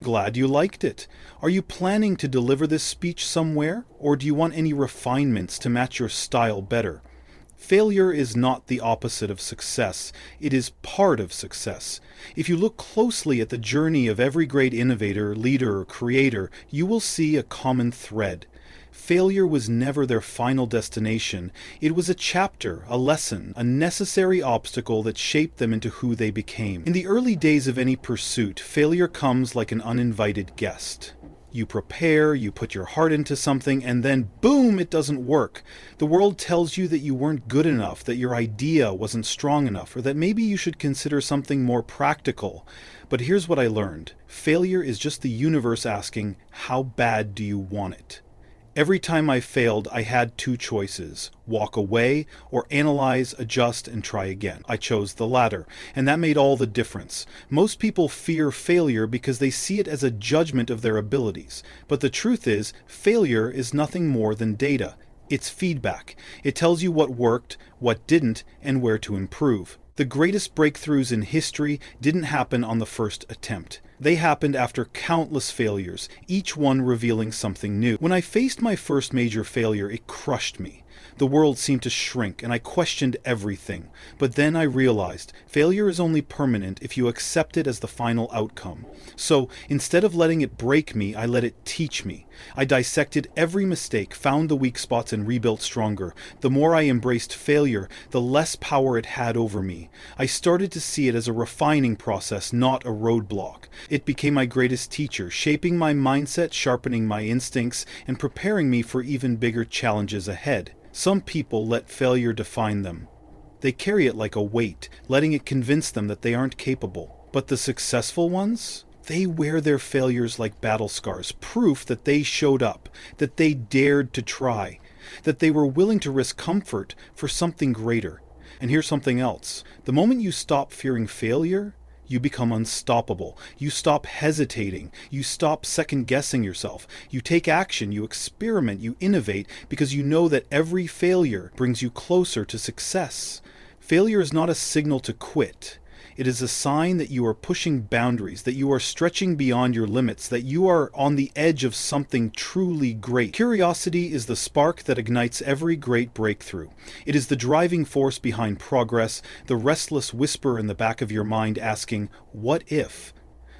Glad you liked it. Are you planning to deliver this speech somewhere, or do you want any refinements to match your style better? Failure is not the opposite of success. It is part of success. If you look closely at the journey of every great innovator, leader, or creator, you will see a common thread. Failure was never their final destination. It was a chapter, a lesson, a necessary obstacle that shaped them into who they became. In the early days of any pursuit, failure comes like an uninvited guest. You prepare, you put your heart into something, and then boom, it doesn't work. The world tells you that you weren't good enough, that your idea wasn't strong enough, or that maybe you should consider something more practical. But here's what I learned. Failure is just the universe asking, how bad do you want it? Every time I failed, I had two choices: walk away or analyze, adjust, and try again. I chose the latter, and that made all the difference. Most people fear failure because they see it as a judgment of their abilities. But the truth is, failure is nothing more than data. It's feedback. It tells you what worked, what didn't, and where to improve. The greatest breakthroughs in history didn't happen on the first attempt. They happened after countless failures, each one revealing something new. When I faced my first major failure, it crushed me. The world seemed to shrink, and I questioned everything. But then I realized, failure is only permanent if you accept it as the final outcome. So, instead of letting it break me, I let it teach me. I dissected every mistake, found the weak spots, and rebuilt stronger. The more I embraced failure, the less power it had over me. I started to see it as a refining process, not a roadblock. It became my greatest teacher, shaping my mindset, sharpening my instincts, and preparing me for even bigger challenges ahead. Some people let failure define them. They carry it like a weight, letting it convince them that they aren't capable. But the successful ones? They wear their failures like battle scars, proof that they showed up, that they dared to try, that they were willing to risk comfort for something greater. And here's something else. The moment you stop fearing failure, you become unstoppable. You stop hesitating. You stop second-guessing yourself. You take action, you experiment, you innovate, because you know that every failure brings you closer to success. Failure is not a signal to quit. It is a sign that you are pushing boundaries, that you are stretching beyond your limits, that you are on the edge of something truly great. Curiosity is the spark that ignites every great breakthrough. It is the driving force behind progress, the restless whisper in the back of your mind asking, "What if?"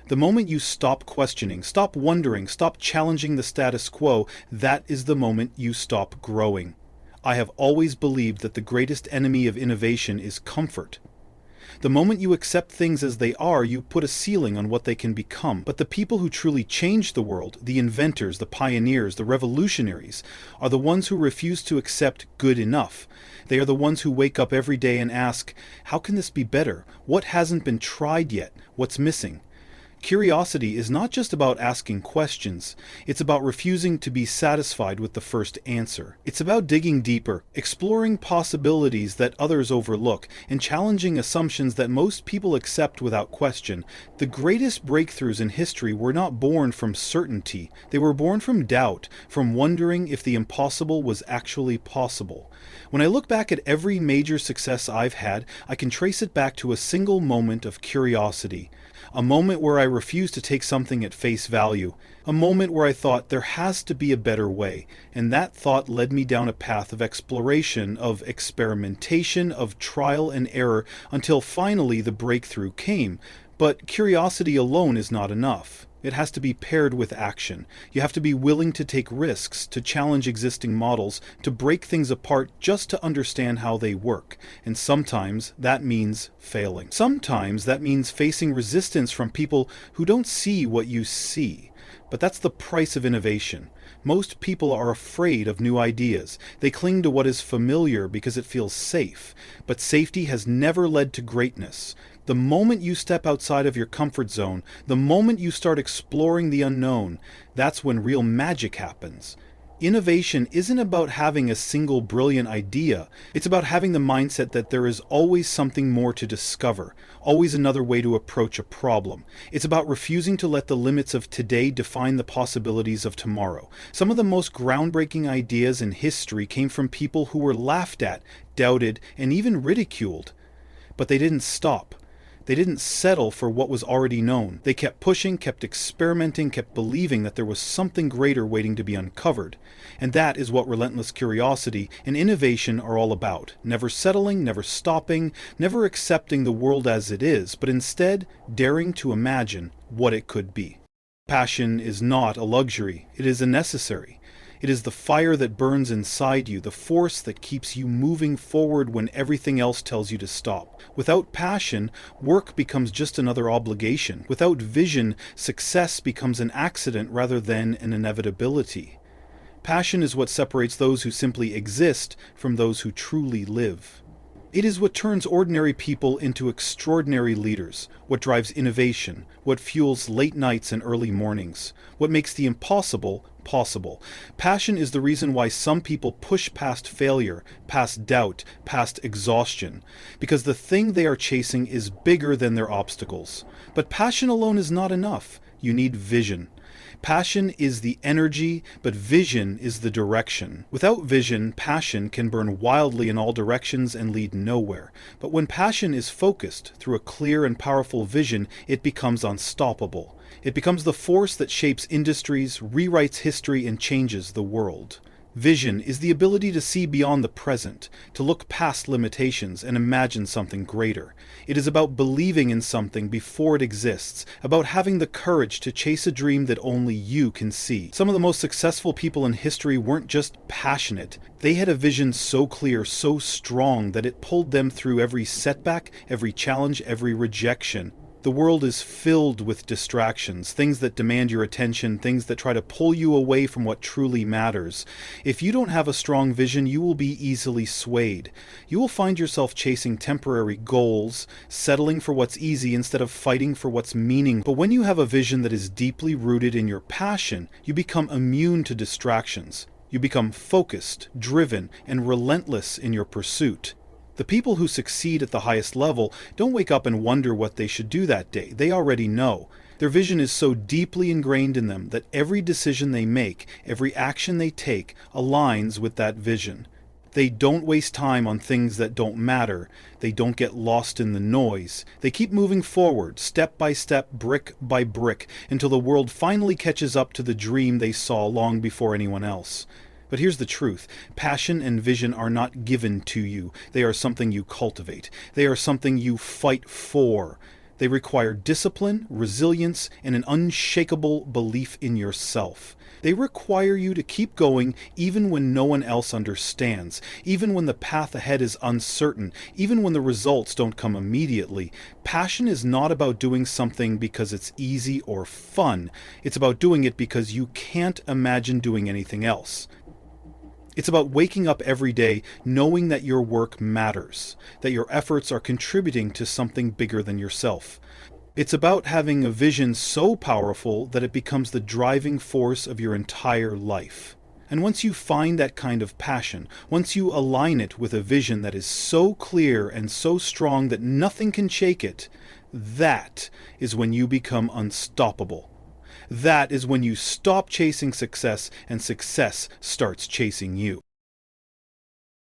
The moment you stop questioning, stop wondering, stop challenging the status quo, that is the moment you stop growing. I have always believed that the greatest enemy of innovation is comfort. The moment you accept things as they are, you put a ceiling on what they can become. But the people who truly change the world, the inventors, the pioneers, the revolutionaries, are the ones who refuse to accept good enough. They are the ones who wake up every day and ask, how can this be better? What hasn't been tried yet? What's missing? Curiosity is not just about asking questions, it's about refusing to be satisfied with the first answer. It's about digging deeper, exploring possibilities that others overlook, and challenging assumptions that most people accept without question. The greatest breakthroughs in history were not born from certainty, they were born from doubt, from wondering if the impossible was actually possible. When I look back at every major success I've had, I can trace it back to a single moment of curiosity. A moment where I refused to take something at face value. A moment where I thought there has to be a better way. And that thought led me down a path of exploration, of experimentation, of trial and error, until finally the breakthrough came. But curiosity alone is not enough. It has to be paired with action. You have to be willing to take risks, to challenge existing models, to break things apart just to understand how they work. And sometimes that means failing. Sometimes that means facing resistance from people who don't see what you see. But that's the price of innovation. Most people are afraid of new ideas. They cling to what is familiar because it feels safe. But safety has never led to greatness. The moment you step outside of your comfort zone, the moment you start exploring the unknown, that's when real magic happens. Innovation isn't about having a single brilliant idea. It's about having the mindset that there is always something more to discover, always another way to approach a problem. It's about refusing to let the limits of today define the possibilities of tomorrow. Some of the most groundbreaking ideas in history came from people who were laughed at, doubted, and even ridiculed. But they didn't stop. They didn't settle for what was already known. They kept pushing, kept experimenting, kept believing that there was something greater waiting to be uncovered. And that is what relentless curiosity and innovation are all about. Never settling, never stopping, never accepting the world as it is, but instead daring to imagine what it could be. Passion is not a luxury, it is a necessary. It is the fire that burns inside you, the force that keeps you moving forward when everything else tells you to stop. Without passion, work becomes just another obligation. Without vision, success becomes an accident rather than an inevitability. Passion is what separates those who simply exist from those who truly live. It is what turns ordinary people into extraordinary leaders, what drives innovation, what fuels late nights and early mornings, what makes the impossible possible. Passion is the reason why some people push past failure, past doubt, past exhaustion, because the thing they are chasing is bigger than their obstacles. But passion alone is not enough. You need vision. Passion is the energy, but vision is the direction. Without vision, passion can burn wildly in all directions and lead nowhere. But when passion is focused through a clear and powerful vision, it becomes unstoppable. It becomes the force that shapes industries, rewrites history, and changes the world. Vision is the ability to see beyond the present, to look past limitations and imagine something greater. It is about believing in something before it exists, about having the courage to chase a dream that only you can see. Some of the most successful people in history weren't just passionate. They had a vision so clear, so strong, that it pulled them through every setback, every challenge, every rejection. The world is filled with distractions, things that demand your attention, things that try to pull you away from what truly matters. If you don't have a strong vision, you will be easily swayed. You will find yourself chasing temporary goals, settling for what's easy instead of fighting for what's meaningful. But when you have a vision that is deeply rooted in your passion, you become immune to distractions. You become focused, driven, and relentless in your pursuit. The people who succeed at the highest level don't wake up and wonder what they should do that day. They already know. Their vision is so deeply ingrained in them that every decision they make, every action they take, aligns with that vision. They don't waste time on things that don't matter. They don't get lost in the noise. They keep moving forward, step by step, brick by brick, until the world finally catches up to the dream they saw long before anyone else. But here's the truth. Passion and vision are not given to you. They are something you cultivate. They are something you fight for. They require discipline, resilience, and an unshakable belief in yourself. They require you to keep going even when no one else understands, even when the path ahead is uncertain, even when the results don't come immediately. Passion is not about doing something because it's easy or fun. It's about doing it because you can't imagine doing anything else. It's about waking up every day knowing that your work matters, that your efforts are contributing to something bigger than yourself. It's about having a vision so powerful that it becomes the driving force of your entire life. And once you find that kind of passion, once you align it with a vision that is so clear and so strong that nothing can shake it, that is when you become unstoppable. That is when you stop chasing success and success starts chasing you.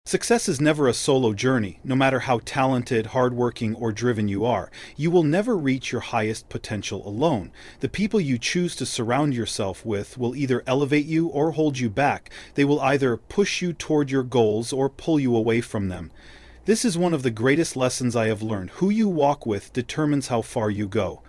Success is never a solo journey, no matter how talented, hardworking, or driven you are. You will never reach your highest potential alone. The people you choose to surround yourself with will either elevate you or hold you back. They will either push you toward your goals or pull you away from them. This is one of the greatest lessons I have learned. Who you walk with determines how far you go.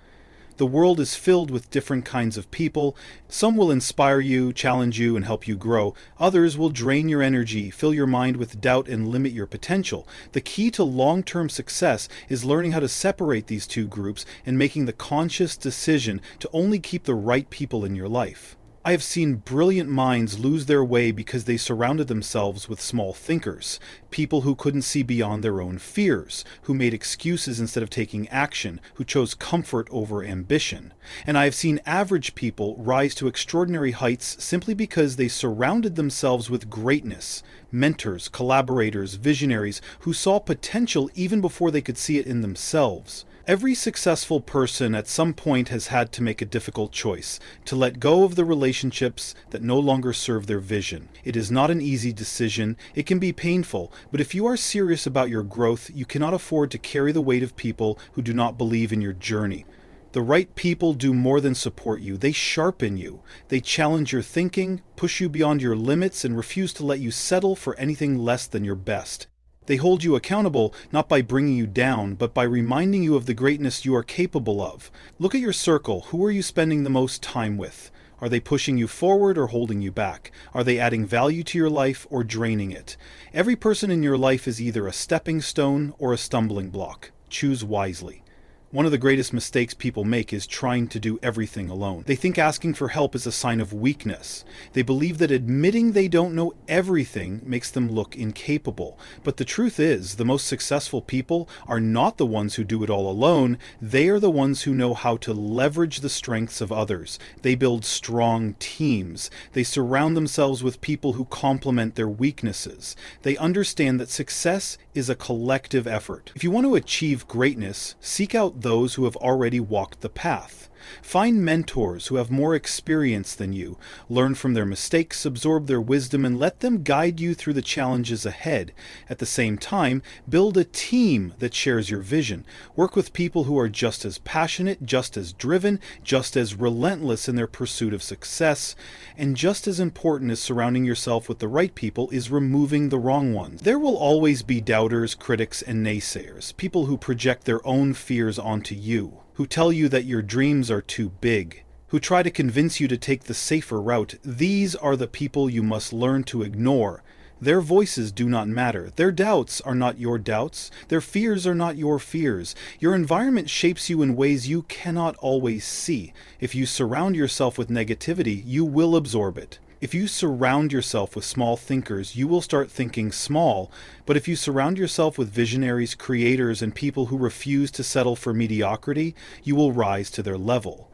The world is filled with different kinds of people. Some will inspire you, challenge you, and help you grow. Others will drain your energy, fill your mind with doubt, and limit your potential. The key to long-term success is learning how to separate these two groups and making the conscious decision to only keep the right people in your life. I have seen brilliant minds lose their way because they surrounded themselves with small thinkers, people who couldn't see beyond their own fears, who made excuses instead of taking action, who chose comfort over ambition. And I have seen average people rise to extraordinary heights simply because they surrounded themselves with greatness, mentors, collaborators, visionaries who saw potential even before they could see it in themselves. Every successful person at some point has had to make a difficult choice, to let go of the relationships that no longer serve their vision. It is not an easy decision, it can be painful, but if you are serious about your growth, you cannot afford to carry the weight of people who do not believe in your journey. The right people do more than support you, they sharpen you. They challenge your thinking, push you beyond your limits, and refuse to let you settle for anything less than your best. They hold you accountable not by bringing you down, but by reminding you of the greatness you are capable of. Look at your circle. Who are you spending the most time with? Are they pushing you forward or holding you back? Are they adding value to your life or draining it? Every person in your life is either a stepping stone or a stumbling block. Choose wisely. One of the greatest mistakes people make is trying to do everything alone. They think asking for help is a sign of weakness. They believe that admitting they don't know everything makes them look incapable. But the truth is, the most successful people are not the ones who do it all alone. They are the ones who know how to leverage the strengths of others. They build strong teams. They surround themselves with people who complement their weaknesses. They understand that success is a collective effort. If you want to achieve greatness, seek out those who have already walked the path. Find mentors who have more experience than you. Learn from their mistakes, absorb their wisdom, and let them guide you through the challenges ahead. At the same time, build a team that shares your vision. Work with people who are just as passionate, just as driven, just as relentless in their pursuit of success. And just as important as surrounding yourself with the right people is removing the wrong ones. There will always be doubters, critics, and naysayers, people who project their own fears onto you, who tell you that your dreams are too big, who try to convince you to take the safer route. These are the people you must learn to ignore. Their voices do not matter. Their doubts are not your doubts. Their fears are not your fears. Your environment shapes you in ways you cannot always see. If you surround yourself with negativity, you will absorb it. If you surround yourself with small thinkers, you will start thinking small. But if you surround yourself with visionaries, creators, and people who refuse to settle for mediocrity, you will rise to their level.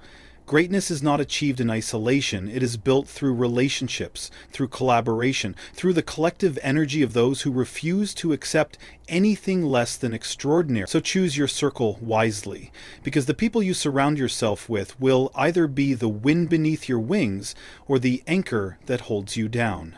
Greatness is not achieved in isolation. It is built through relationships, through collaboration, through the collective energy of those who refuse to accept anything less than extraordinary. So choose your circle wisely, because the people you surround yourself with will either be the wind beneath your wings or the anchor that holds you down.